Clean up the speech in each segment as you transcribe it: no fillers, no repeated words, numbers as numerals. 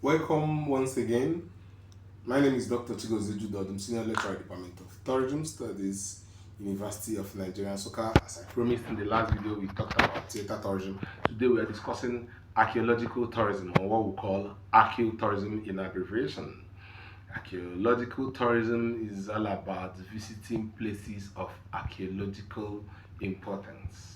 Welcome once again. My name is Dr. Chigozuju Dodum, Senior Lecturer, Department of Tourism Studies, University of Nigeria, Soka. As I promised in the last video, we talked about theater tourism. Today we are discussing archaeological tourism, or what we call archaeotourism in abbreviation. Archaeological tourism is all about visiting places of archaeological importance.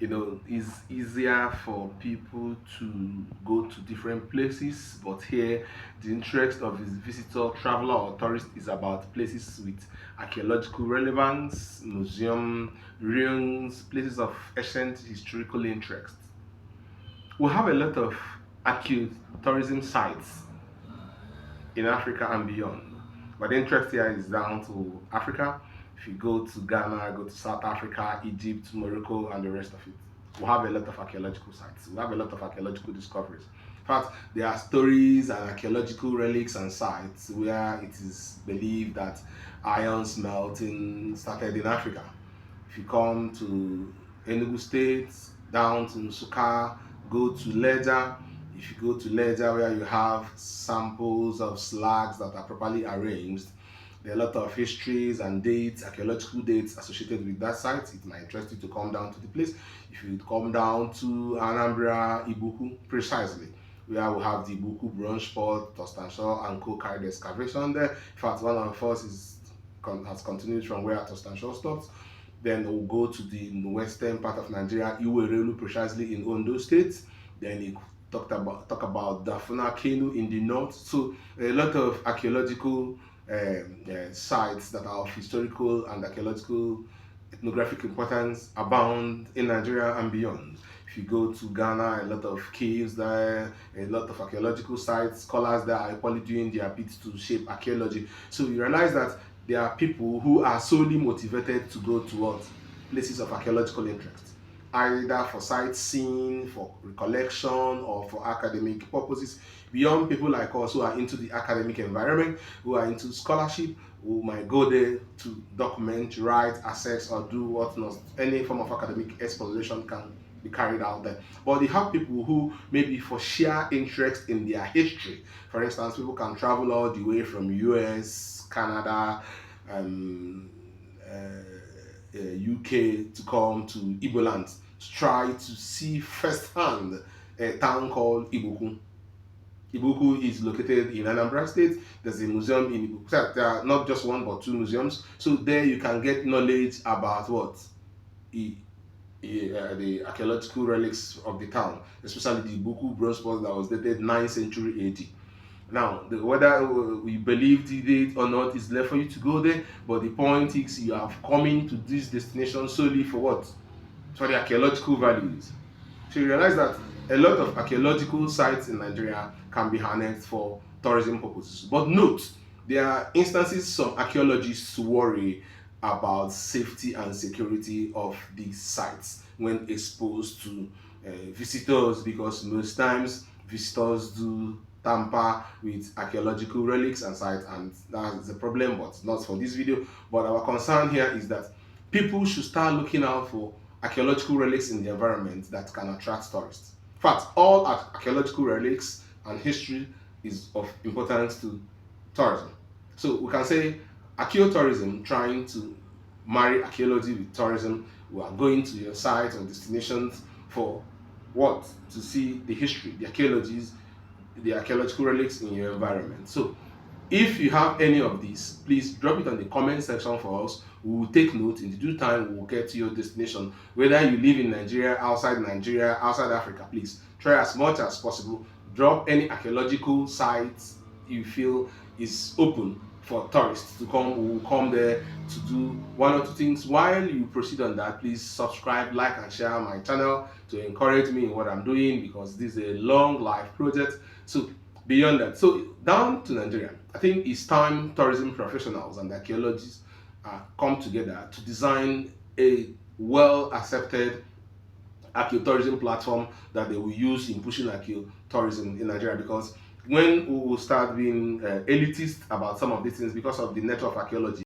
It's easier for people to go to different places, but here the interest of the visitor, traveler, or tourist is about places with archaeological relevance, museum, ruins, places of ancient historical interest. We have a lot of archaeotourism sites in Africa and beyond. But the interest here is down to Africa. If you go to Ghana, go to South Africa, Egypt, Morocco, and the rest of it, we have a lot of archaeological sites. We have a lot of archaeological discoveries. In fact, there are stories and archaeological relics and sites where it is believed that iron smelting started in Africa. If you come to Enugu State, down to Nsukka, go to Ledger. If you go to Ledger, where you have samples of slags that are properly arranged, there are a lot of histories and dates, archaeological dates associated with that site. It might interest you to come down to the place. If you come down to Anambra, Ibuku, precisely, where we have the Ibuku bronze spot, Tostanshaw and Co carried excavation there. In fact, one of us has continued from where Tostanshaw stopped. Then we'll go to the western part of Nigeria, Iwerelu, precisely in Ondo State. Then it talk about Dafuna Kenu in the north. So a lot of archaeological sites that are of historical and archaeological ethnographic importance abound in Nigeria and beyond. If you go to Ghana, a lot of caves there, a lot of archaeological sites, scholars there are equally doing their bit to shape archaeology. So you realize that there are people who are solely motivated to go towards places of archaeological interest, either for sightseeing, for recollection, or for academic purposes. Beyond people like us who are into the academic environment, who are into scholarship, who might go there to document, write, assess, or do what not, any form of academic exploration can be carried out there. But you have people who maybe for sheer interest in their history. For instance, people can travel all the way from US, Canada, UK to come to Igbo land to try to see firsthand a town called Ibuku. Ibuku is located in Anambra State. There's a museum in Ibuku. There are not just one but two museums. So there you can get knowledge about what? The archaeological relics of the town, especially the Ibuku bronze pot that was dated 9th century AD. Now, whether we believe the date or not is left for you to go there, but the point is you have coming to this destination solely for what? For the archaeological values. So you realize that a lot of archaeological sites in Nigeria can be harnessed for tourism purposes. But note, there are instances some archaeologists worry about safety and security of these sites when exposed to visitors, because most times visitors do tamper with archaeological relics and sites, and that's the problem, but not for this video. But our concern here is that people should start looking out for archaeological relics in the environment that can attract tourists. In fact, all archaeological relics and history is of importance to tourism. So we can say archaeotourism, trying to marry archaeology with tourism. We are going to your sites or destinations for what? To see the history, the archaeologies, the archaeological relics in your environment. So if you have any of these, please drop it on the comment section for us. We will take note. In the due time, we will get to your destination. Whether you live in Nigeria, outside Africa, please try as much as possible. Drop any archaeological sites you feel is open for tourists to come. We will come there to do one or two things. While you proceed on that, please subscribe, like, and share my channel to encourage me in what I'm doing, because this is a long life project. So beyond that, so down to Nigeria, I think it's time tourism professionals and archaeologists come together to design a well-accepted archaeotourism platform that they will use in pushing archaeotourism in Nigeria. Because when we will start being elitist about some of these things because of the nature of archaeology,